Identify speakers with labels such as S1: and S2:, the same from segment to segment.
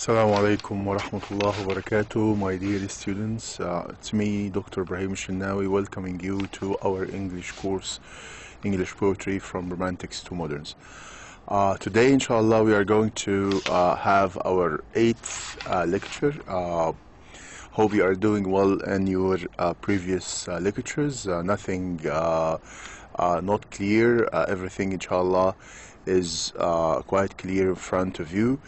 S1: Assalamu alaikum wa rahmatullahi wa barakatuh, my dear students. It's me, Dr. Ibrahim Elshinnawy, welcoming you to our English course, English Poetry from Romantics to Moderns. Today, inshallah, we are going to have our 8th lecture. Hope you are doing well in your previous lectures. Nothing not clear. Everything, inshallah, is quite clear in front of you.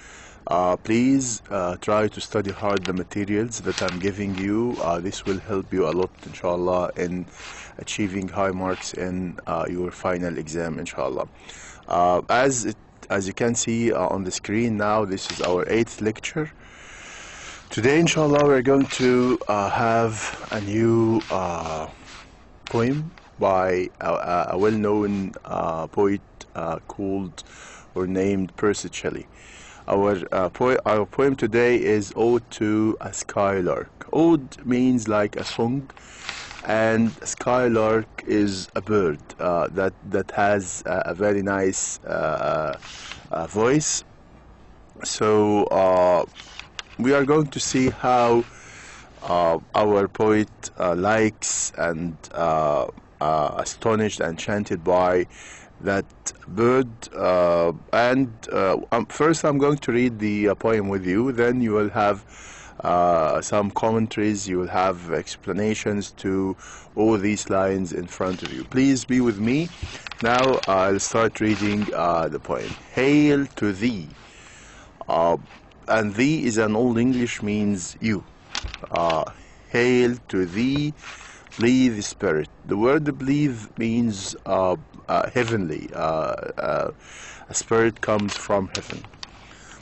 S1: Please try to study hard the materials that I'm giving you. This will help you a lot, inshallah, in achieving high marks in your final exam, inshallah. As you can see on the screen now, this is our 8th lecture. Today, inshallah, we're going to have a new poem by a well-known poet called or named Percy Shelley. Our poem today is Ode to a Skylark. Ode means like a song, and skylark is a bird that has a very nice voice. So we are going to see how our poet likes and astonished and enchanted by that bird. First I'm going to read the poem with you, then you will have some commentaries, you will have explanations to all these lines in front of you. Please be with me. Now I'll start reading the poem. Hail to thee. And thee is an Old English, means you. Hail to thee, breathe spirit. The word breathe means heavenly. A spirit comes from heaven.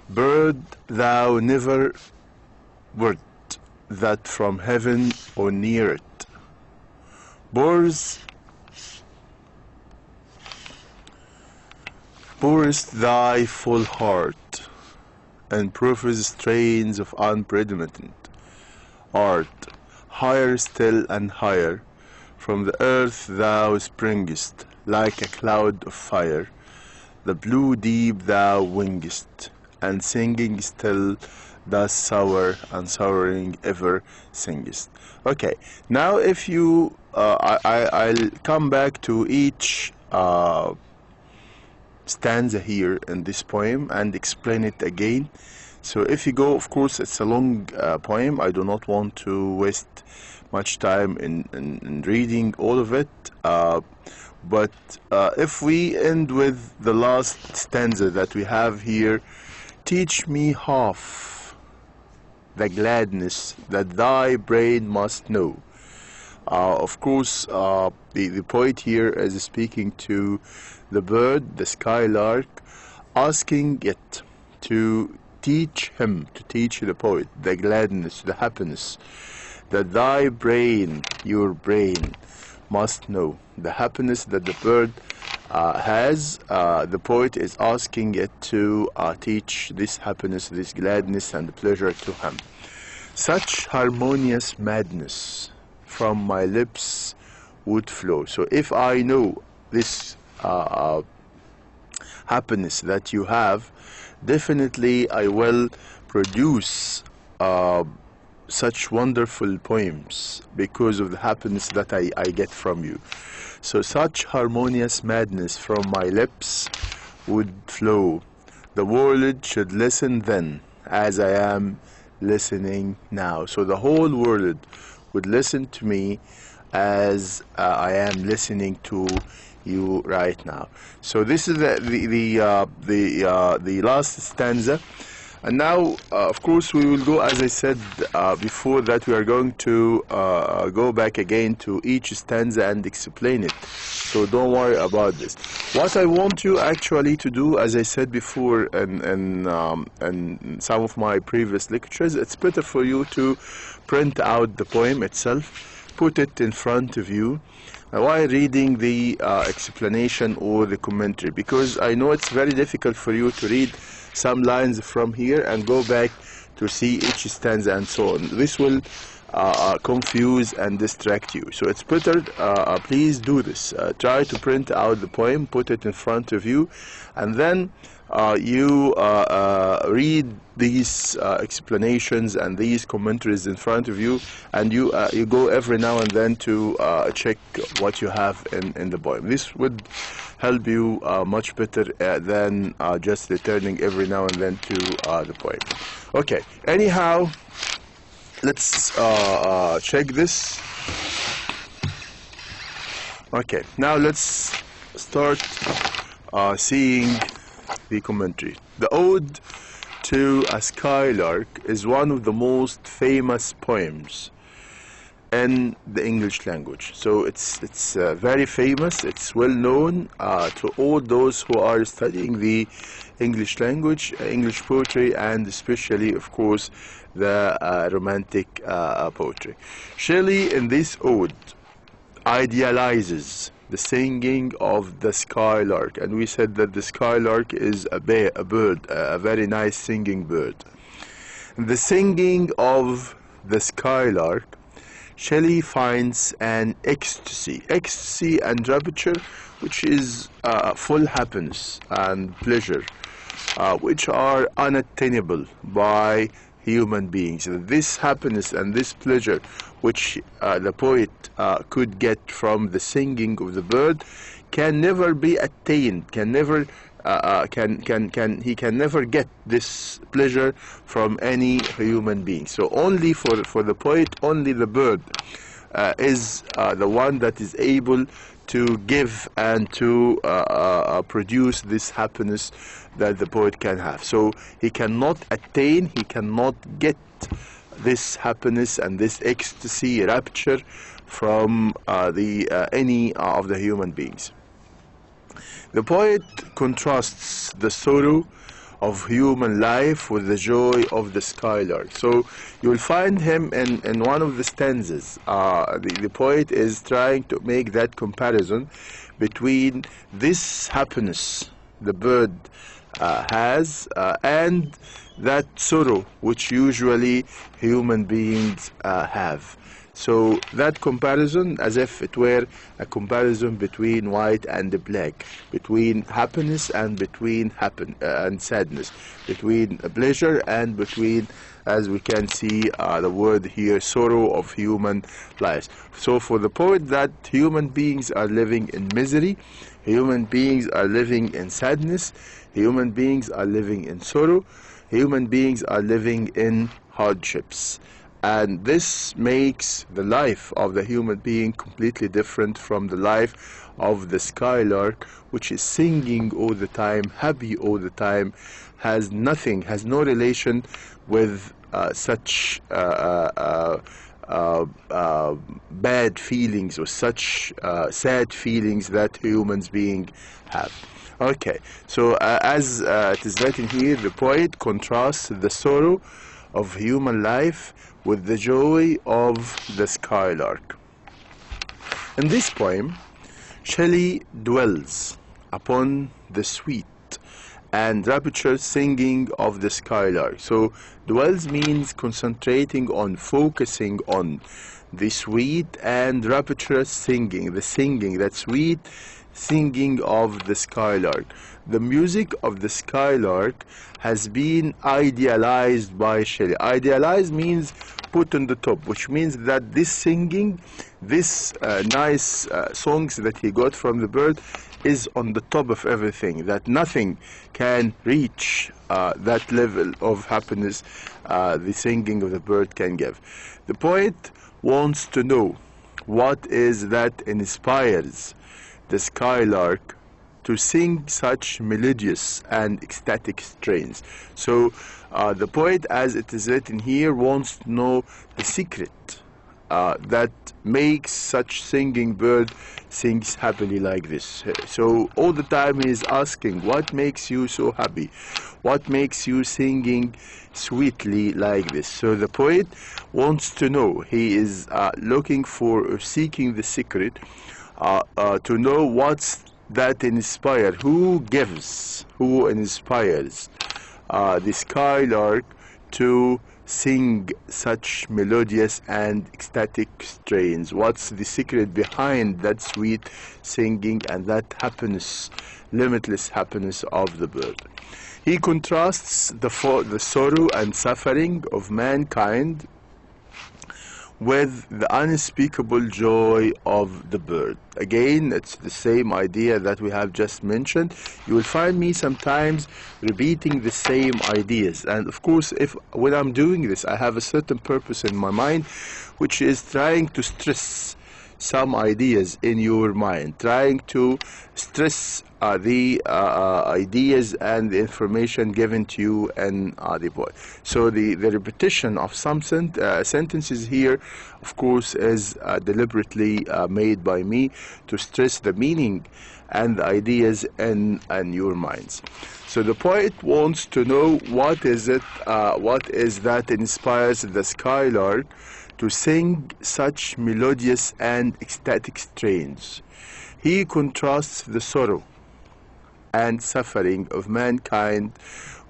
S1: Bird, thou never wert, that from heaven or near it pourest thy full heart, and profuse strains of unprecedented art. Higher still and higher from the earth thou springest, like a cloud of fire. The blue deep thou wingest, and singing still thus sour and souring ever singest. Okay, now if you I'll come back to each stanza here in this poem and explain it again. So if you go, of course it's a long poem, I do not want to waste much time in reading all of it, but if we end with the last stanza that we have here, teach me half the gladness that thy brain must know. Of course, the poet here is speaking to the bird, the skylark, asking it to teach him, to teach the poet, the gladness, the happiness that thy brain, your brain, must know. The happiness that the bird has, the poet is asking it to teach this happiness, this gladness and pleasure to him. Such harmonious madness from my lips would flow. So if I know this happiness that you have, definitely I will produce such wonderful poems because of the happiness that I get from you. So such harmonious madness from my lips would flow. The world should listen then, as I am listening now. So the whole world would listen to me as I am listening to you right now. So this is the last stanza. And now, of course, we will go, as I said before, that we are going to go back again to each stanza and explain it. So don't worry about this. What I want you actually to do, as I said before in some of my previous lectures, it's better for you to print out the poem itself, put it in front of you, while reading the explanation or the commentary, because I know it's very difficult for you to read some lines from here and go back to see each stanza and so on. This will confuse and distract you. So it's better, please do this. Try to print out the poem, put it in front of you, and then you read these explanations and these commentaries in front of you, and you go every now and then to check what you have in the poem. This would help you much better than just returning every now and then to the poem. Okay, anyhow, let's check this. Okay, now let's start seeing the commentary. The Ode to a Skylark is one of the most famous poems in the English language. So it's very famous. It's well known to all those who are studying the English language, English poetry, and especially, of course, the romantic poetry. Shelley, in this ode, idealizes the singing of the skylark, and we said that the skylark is a bird, a very nice singing bird. The singing of the skylark, Shelley finds an ecstasy and rapture, which is full happiness and pleasure, which are unattainable by human beings. This happiness and this pleasure which the poet could get from the singing of the bird can never be attained, he can never get this pleasure from any human being. So only for the poet, only the bird is the one that is able to give and to produce this happiness that the poet can have. So he cannot attain, he cannot get this happiness and this ecstasy, rapture from any of the human beings. The poet contrasts the sorrow of human life with the joy of the skylark. So you will find him in one of the stanzas. The poet is trying to make that comparison between this happiness the bird has and that sorrow which usually human beings have. So that comparison, as if it were a comparison between white and black, between happiness and between and sadness, between pleasure and between, as we can see the word here, sorrow of human lives. So for the poet, that human beings are living in misery, human beings are living in sadness, human beings are living in sorrow, human beings are living in hardships. And this makes the life of the human being completely different from the life of the skylark, which is singing all the time, happy all the time, has no relation with such bad feelings or such sad feelings that humans beings have. Okay, so as it is written here, the poet contrasts the sorrow of human life with the joy of the skylark. In this poem, Shelley dwells upon the sweet and rapturous singing of the skylark. So dwells means concentrating on, focusing on the sweet and rapturous singing, that sweet singing of the skylark. The music of the skylark has been idealized by Shelley. Idealized means put on the top, which means that this singing, this nice songs that he got from the bird is on the top of everything, that nothing can reach that level of happiness the singing of the bird can give. The poet wants to know what is that inspires the skylark to sing such melodious and ecstatic strains. So the poet, as it is written here, wants to know the secret that makes such singing bird sings happily like this. So all the time he is asking, what makes you so happy? What makes you singing sweetly like this? So the poet wants to know. He is looking for or seeking the secret to know what's that inspire, who gives, who inspires the skylark to sing such melodious and ecstatic strains? What's the secret behind that sweet singing and that happiness, limitless happiness of the bird? He contrasts the sorrow and suffering of mankind with the unspeakable joy of the bird. Again, it's the same idea that we have just mentioned. You will find me sometimes repeating the same ideas, and of course, when I'm doing this, I have a certain purpose in my mind, which is trying to stress some ideas in your mind, trying to stress the ideas and the information given to you in the book. So the repetition of some sentences here, of course, is deliberately made by me to stress the meaning and the ideas in your minds. So the poet wants to know what is that inspires the skylark to sing such melodious and ecstatic strains. He contrasts the sorrow and suffering of mankind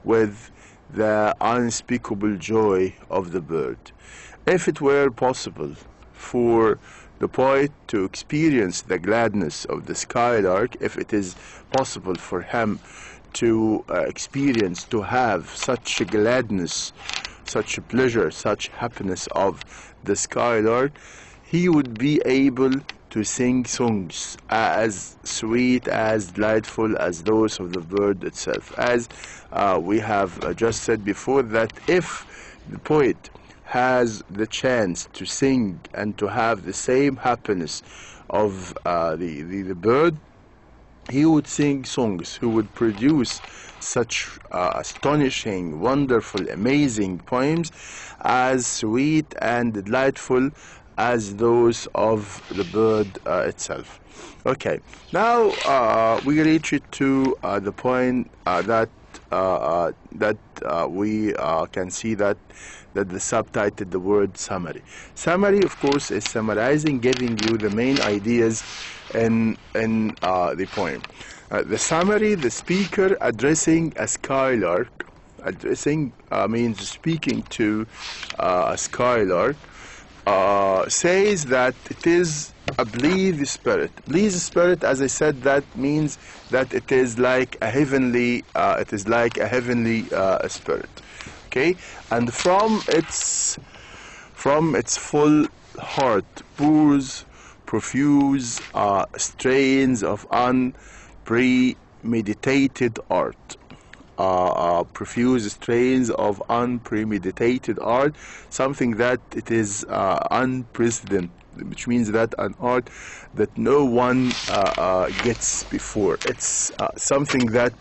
S1: with the unspeakable joy of the bird. If it were possible for the poet to experience the gladness of the skylark, if it is possible for him to experience, to have such a gladness, such a pleasure, such happiness of the skylark, he would be able to sing songs as sweet, as delightful as those of the bird itself. As we have just said before, that if the poet has the chance to sing and to have the same happiness of the bird, he would sing songs, he would produce such astonishing, wonderful, amazing poems as sweet and delightful as those of the bird itself. Okay, now we reach it to the point that we can see that the subtitle, the word summary. Summary, of course, is summarizing, giving you the main ideas in the poem. The summary, the speaker addressing a skylark, addressing means speaking to a skylark, says that it is a blithe spirit. Blithe spirit, as I said, that means that it is like a heavenly, spirit. Okay, and from its full heart pours profuse strains of unpremeditated art. Profuse strains of unpremeditated art, something that it is unprecedented, which means that an art that no one gets before. It's something that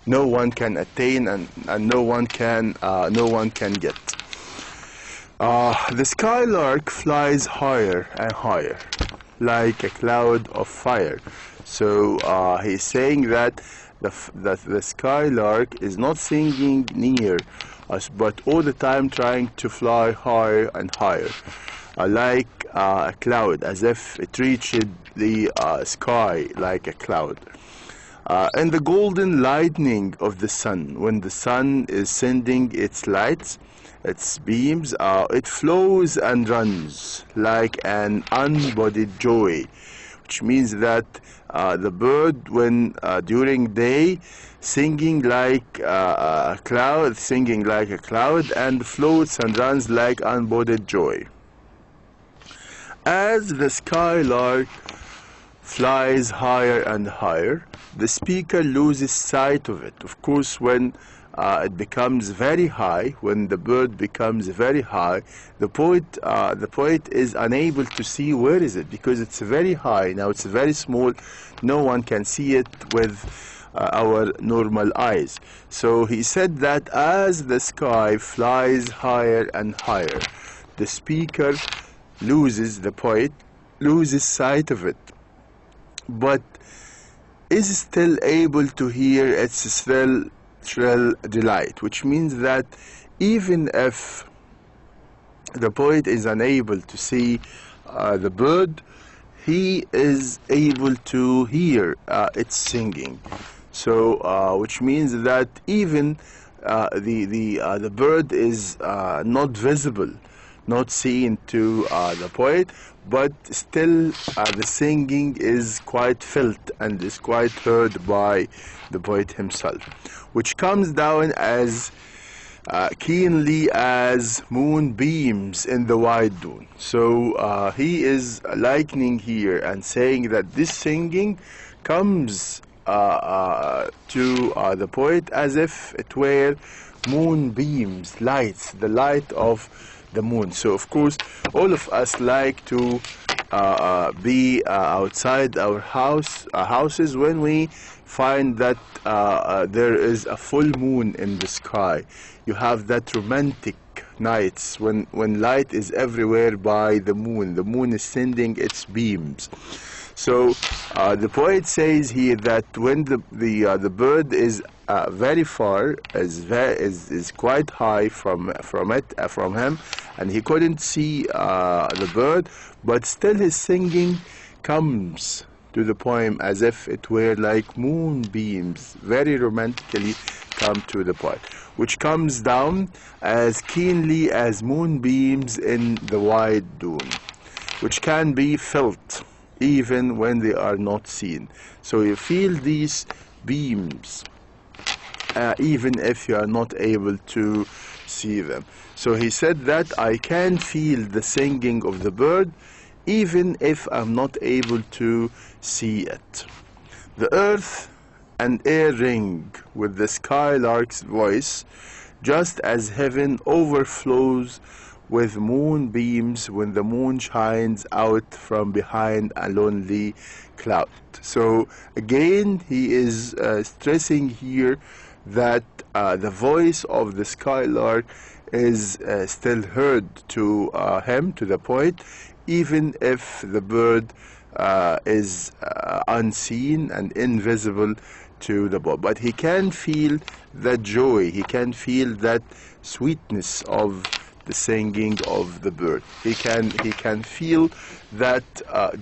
S1: no one can attain and no one can get. The skylark flies higher and higher, like a cloud of fire. So he's saying that the skylark is not singing near us, but all the time trying to fly higher and higher, like a cloud, as if it reached the sky like a cloud. And the golden lightning of the sun, when the sun is sending its lights, its beams, it flows and runs like an unbodied joy, which means that the bird, when during day, singing like a cloud, and floats and runs like unbodied joy. As the skylark flies higher and higher, the speaker loses sight of it. Of course, when it becomes very high, when the bird becomes very high, the poet is unable to see where is it, because it's very high. Now it's very small, no one can see it with our normal eyes. So he said that as the sky flies higher and higher, the speaker the poet loses sight of it, but is still able to hear its shrill delight, which means that even if the poet is unable to see the bird, he is able to hear its singing. So which means that even the bird is not visible, not seen to the poet, but still the singing is quite felt and is quite heard by the poet himself, which comes down as keenly as moonbeams in the wide dawn. So he is likening here and saying that this singing comes to the poet as if it were moonbeams, lights, the light of the moon. So of course all of us like to be outside our houses when we find that there is a full moon in the sky. You have that romantic nights when light is everywhere by the moon. The moon is sending its beams. So the poet says here that when the bird is very far, is quite high from him, and he couldn't see the bird, but still his singing comes to the poem as if it were like moonbeams, very romantically come to the poet, which comes down as keenly as moonbeams in the wide dawn, which can be felt even when they are not seen. So you feel these beams even if you are not able to see them. So he said that I can feel the singing of the bird even if I'm not able to see it. The earth and air ring with the skylark's voice, just as heaven overflows with moonbeams when the moon shines out from behind a lonely cloud. So again, he is stressing here that the voice of the skylark is still heard to him, to the poet, even if the bird is unseen and invisible to the poet. But he can feel that joy, he can feel that sweetness of the singing of the bird. He can feel that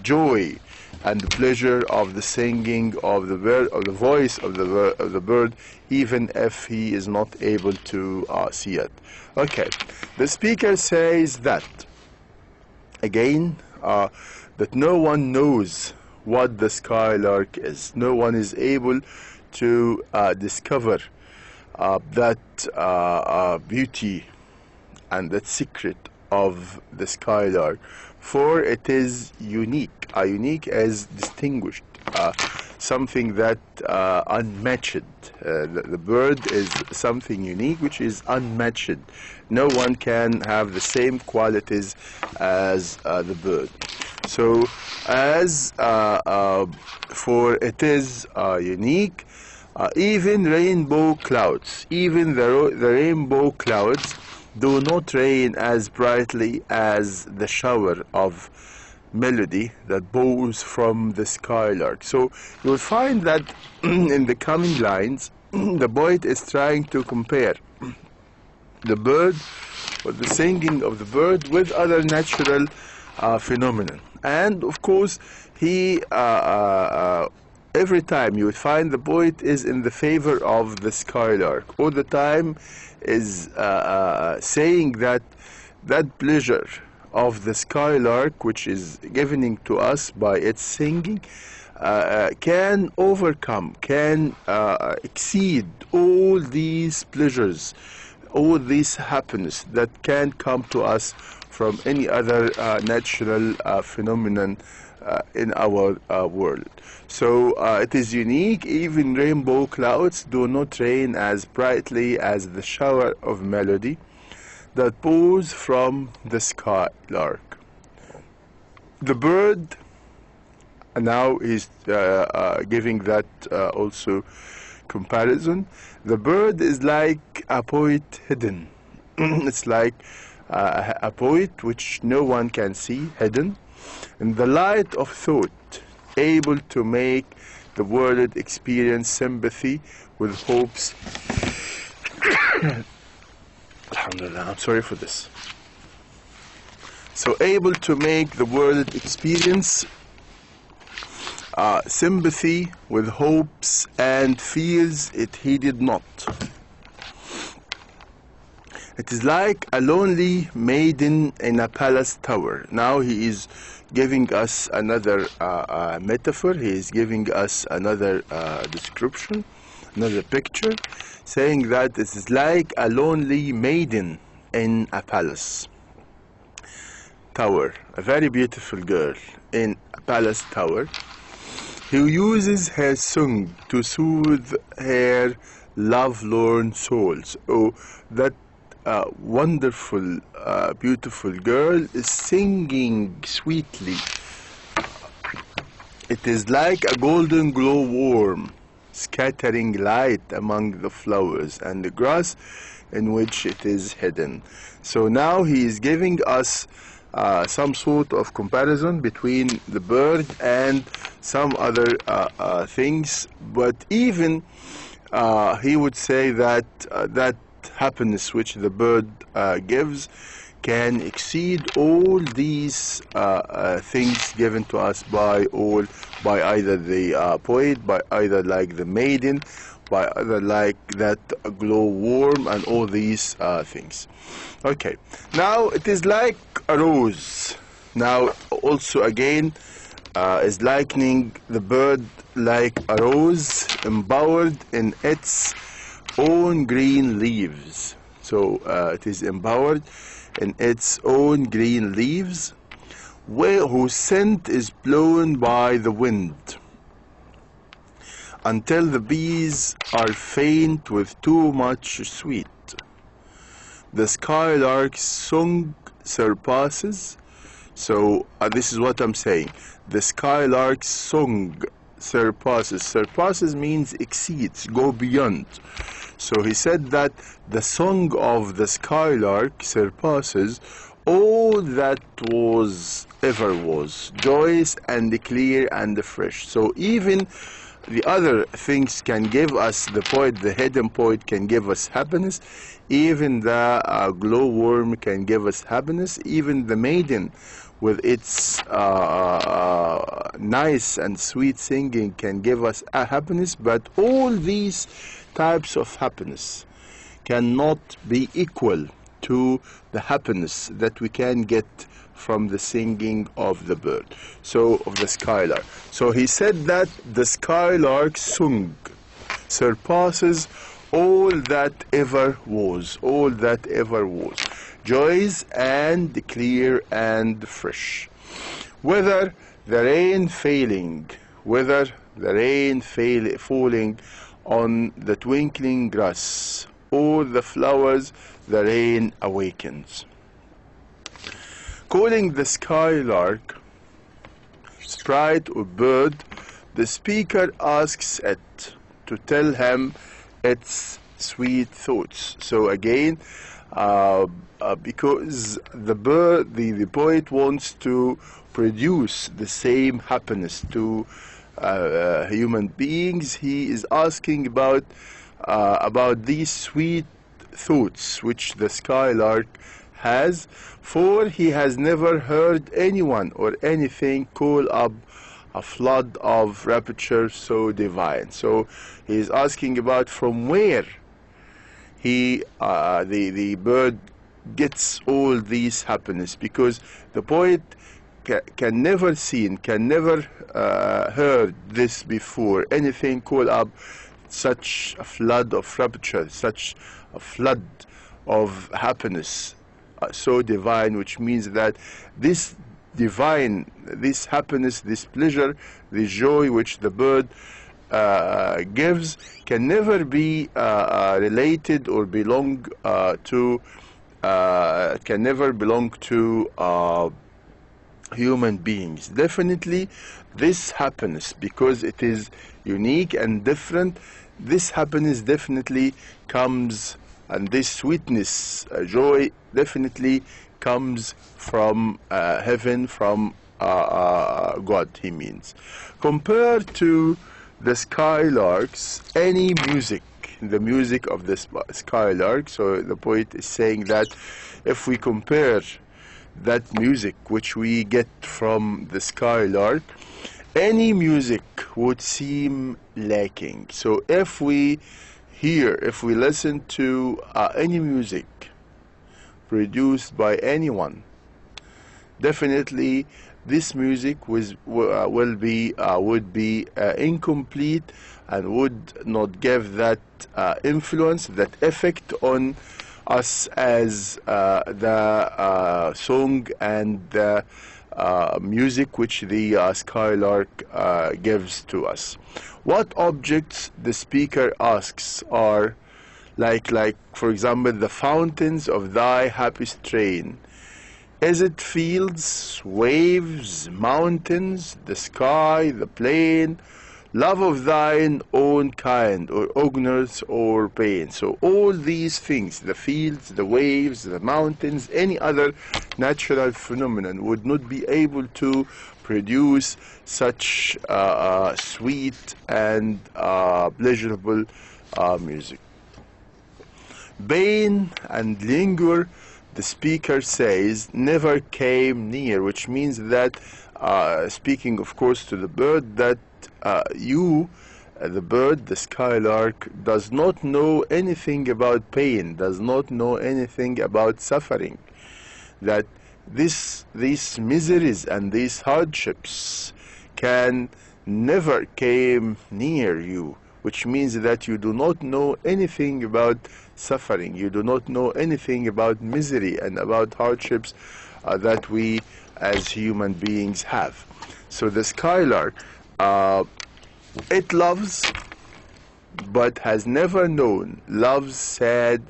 S1: joy and pleasure of the singing of the bird, of the voice of the bird, even if he is not able to see it. Okay, the speaker says that again that no one knows what the skylark is. No one is able to discover that beauty and that secret of the skylark, for it is unique. Unique as distinguished, something that unmatched. The bird is something unique which is unmatched. No one can have the same qualities as the bird. So as for it is unique, even rainbow clouds, even the rainbow clouds do not rain as brightly as the shower of melody that bows from the skylark. So you'll find that in the coming lines, the poet is trying to compare the bird, or the singing of the bird, with other natural phenomena. And of course, he every time you would find the poet is in the favor of the skylark. All the time is saying that that pleasure of the skylark, which is given to us by its singing, can overcome, can exceed all these pleasures, all this happiness that can come to us from any other natural phenomenon in our world. So it is unique. Even rainbow clouds do not rain as brightly as the shower of melody that pours from the skylark. The bird, and now he's giving that also comparison. The bird is like a poet hidden. It's like a poet which no one can see, hidden, in the light of thought, able to make the world experience sympathy with hopes. Alhamdulillah, I'm sorry for this. So able to make the world experience sympathy with hopes and fears it he did not. It is like a lonely maiden in a palace tower. Now he is giving us another metaphor. He is giving us another description, another picture, saying that it is like a lonely maiden in a palace tower, a very beautiful girl in a palace tower, who uses her song to soothe her lovelorn souls. Oh, that wonderful, beautiful girl is singing sweetly. It is like a golden glowworm scattering light among the flowers and the grass in which it is hidden. So now he is giving us some sort of comparison between the bird and some other things, but even he would say that that happiness which the bird gives can exceed all these things given to us by either the poet, by either like the maiden, by either like that glowworm, and all these things. Okay, now it is like a rose. Now also again is likening the bird like a rose embowered in its own green leaves. So it is embowered in its own green leaves, whose scent is blown by the wind, until the bees are faint with too much sweet. The skylark's song surpasses. So this is what I'm saying. The skylark's song surpasses. Surpasses means exceeds, go beyond. So he said that the song of the skylark surpasses all that ever was, joyous and clear and fresh. So even the other things can give us, the poet, the hidden poet can give us happiness, even the glowworm can give us happiness, even the maiden with its nice and sweet singing can give us a happiness, but all these types of happiness cannot be equal to the happiness that we can get from the singing of the bird, so of the skylark. So he said that the skylark's song surpasses all that ever was, all that ever was, joyous and clear and fresh. Whether the rain falling falling on the twinkling grass, or the flowers the rain awakens. Calling the skylark sprite or bird, the speaker asks it to tell him its sweet thoughts. So again, because the poet wants to produce the same happiness to human beings, he is asking about these sweet thoughts which the skylark has, for he has never heard anyone or anything call up a flood of rapture so divine. So he is asking about from where the bird gets all these happiness, because the poet can never seen, can never heard this before, anything call up such a flood of rapture, such a flood of happiness so divine, which means that this divine, this happiness, this pleasure, this joy which the bird gives can never be related or belong to can never belong to human beings. Definitely this happiness, because it is unique and different, this happiness definitely comes, and this sweetness, joy definitely comes from heaven, from God, he means. Compared to the skylarks, any music, the music of the skylark, so the poet is saying that if we compare that music which we get from the skylark, any music would seem lacking. So if we listen to any music produced by anyone. Definitely this music would be incomplete and would not give that influence, that effect on us as the song and the music which the skylark gives to us. What objects the speaker asks are like for example, the fountains of thy happy strain. Is it fields, waves, mountains, the sky, the plain, love of thine own kind, or honors or pain? So all these things, the fields, the waves, the mountains, any other natural phenomenon would not be able to produce such sweet and pleasurable music. Bane and linger, the speaker says, never came near, which means that, speaking of course to the bird, that the bird, the skylark, does not know anything about pain, does not know anything about suffering, that these miseries and these hardships can never came near you, which means that you do not know anything about suffering, you do not know anything about misery and about hardships that we as human beings have. So the skylark, it loves but has never known love's sad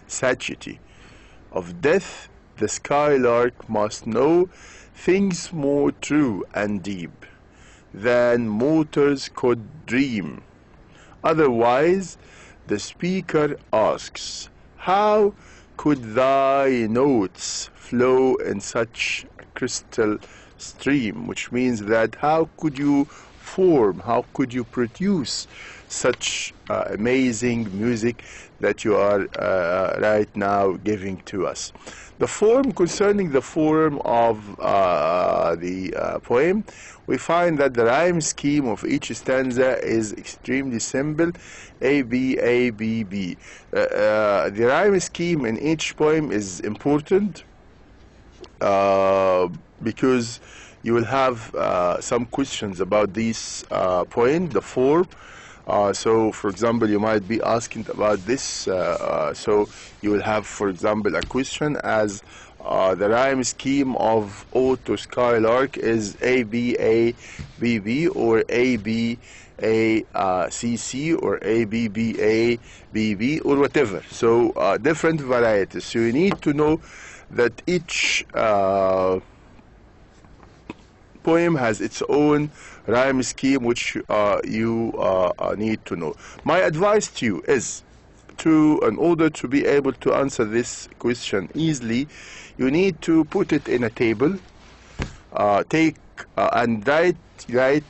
S1: satiety. Of death the skylark must know things more true and deep than mortals could dream. Otherwise, the speaker asks, how could thy notes flow in such a crystal stream? Which means that how could you form, how could you produce such amazing music that you are right now giving to us? The form, concerning the form of the poem, we find that the rhyme scheme of each stanza is extremely simple, A, B, A, B, B. The rhyme scheme in each poem is important because you will have some questions about this poem, the form. So, for example, you might be asking about this. So, you will have, for example, a question as the rhyme scheme of Ode to Skylark is A, B, A, B, B, or A, B, A, C, C, or A, B, B, A, B, B, or whatever. So, different varieties. So, you need to know that each poem has its own rhyme scheme which you need to know. My advice to you is in order to be able to answer this question easily, you need to put it in a table, take and write the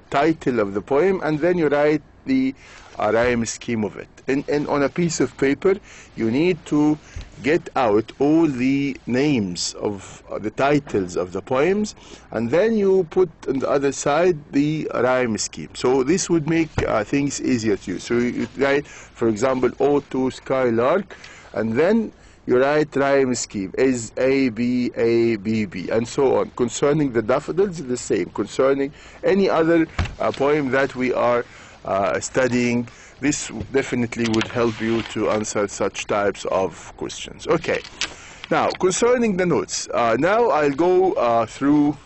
S1: title of the poem, and then you write the rhyme scheme of it. And on a piece of paper, you need to get out all the names of the titles of the poems, and then you put on the other side the rhyme scheme. So this would make things easier to you. So you write, for example, Ode to Skylark, and then you write rhyme scheme is A, B, A, B, B, and so on. Concerning the daffodils, the same. Concerning any other poem that we are studying, this definitely would help you to answer such types of questions. Okay, now concerning the notes, now I'll go through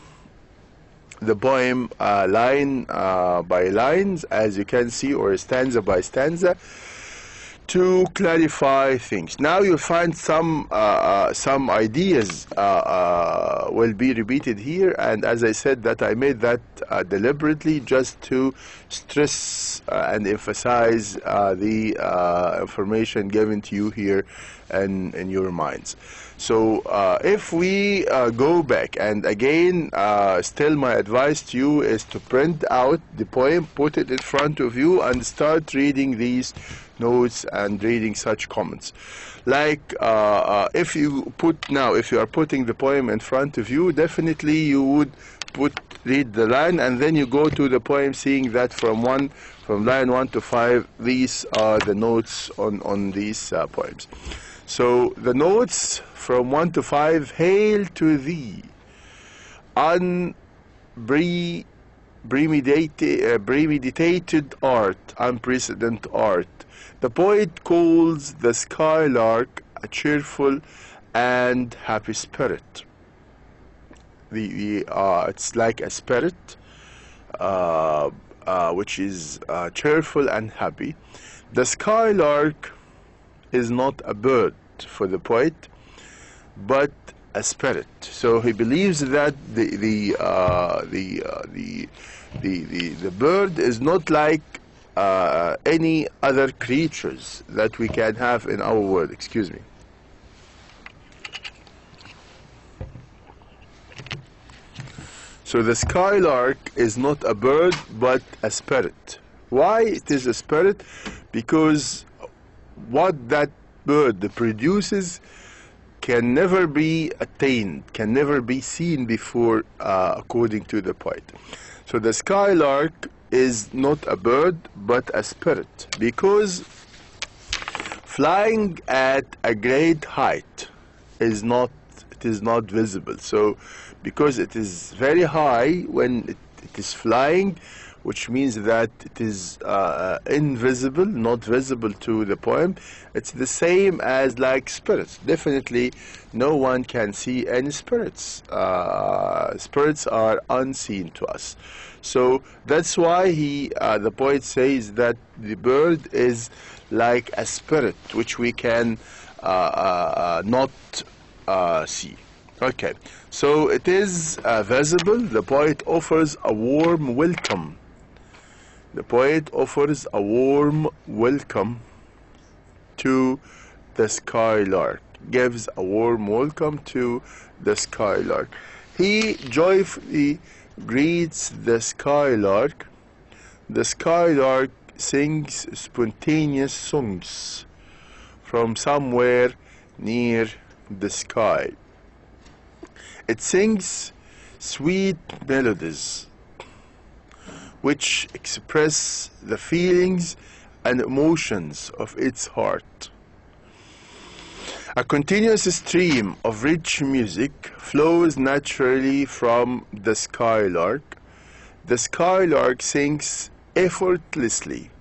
S1: the poem line by lines, as you can see, or stanza by stanza, to clarify things. Now you'll find some ideas will be repeated here, and as I said, that I made that deliberately just to stress and emphasize the information given to you here in your minds. So if we go back, and again, still my advice to you is to print out the poem, put it in front of you, and start reading these notes and reading such comments. Like if you are putting the poem in front of you, definitely you would read the line, and then you go to the poem, seeing that from line 1 to 5, these are the notes on these poems. So the notes from 1 to 5: Hail to thee, premeditated art, unprecedented art. The poet calls the skylark a cheerful and happy spirit. It's like a spirit which is cheerful and happy. The skylark is not a bird for the poet, but a spirit. So he believes that the bird is not like any other creatures that we can have in our world. Excuse me. So the skylark is not a bird but a spirit. Why it is a spirit? Because what that bird produces can never be attained, can never be seen before, according to the poet. So the skylark is not a bird but a spirit, because flying at a great height is not visible. So because it is very high when it is flying, which means that it is invisible, not visible to the poem. It's the same as like spirits. Definitely no one can see any spirits. Spirits are unseen to us. So that's why the poet says that the bird is like a spirit which we can not see. Okay, so it is visible. The poet offers a warm welcome. The poet offers a warm welcome to the skylark, gives a warm welcome to the skylark. He joyfully greets the skylark. The skylark sings spontaneous songs from somewhere near the sky. It sings sweet melodies which express the feelings and emotions of its heart. A continuous stream of rich music flows naturally from the skylark. The skylark sings effortlessly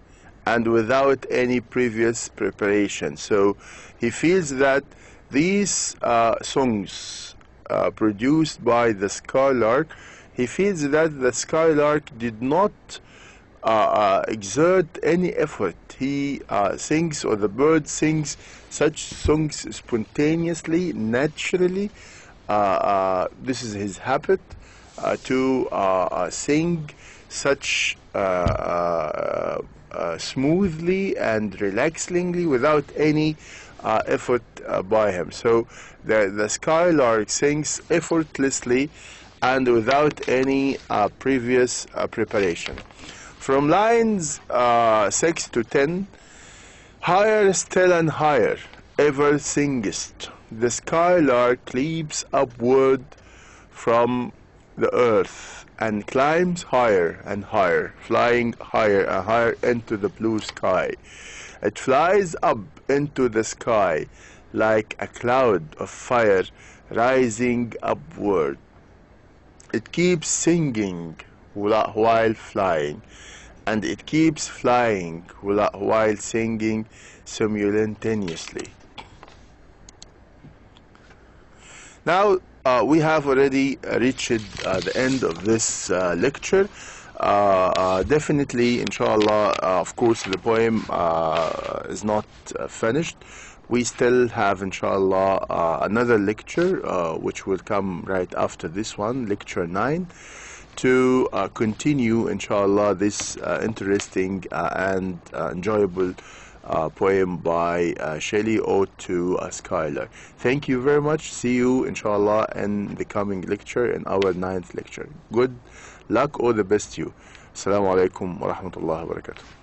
S1: and without any previous preparation. So he feels that these songs produced by the skylark, he feels that the skylark did not exert any effort. He sings, or the bird sings such songs spontaneously, naturally. This is his habit, to sing such smoothly and relaxingly without any effort by him. So the skylark sings effortlessly and without any previous preparation. From lines 6 to 10, higher still and higher, ever singest, the skylark leaps upward from the earth and climbs higher and higher, flying higher and higher into the blue sky. It flies up into the sky like a cloud of fire rising upward. It keeps singing while flying, and it keeps flying while singing simultaneously. Now we have already reached the end of this lecture. Definitely, inshallah, of course, the poem is not finished. We still have, inshallah, another lecture which will come right after this one, lecture 9, to continue, inshallah, this interesting and enjoyable poem by Shelley, Ode to a Skylark. Thank you very much. See you, inshallah, in the coming lecture, in our 9th lecture. Good luck, all the best to you. Assalamu alaikum wa rahmatullahi wa barakatuh.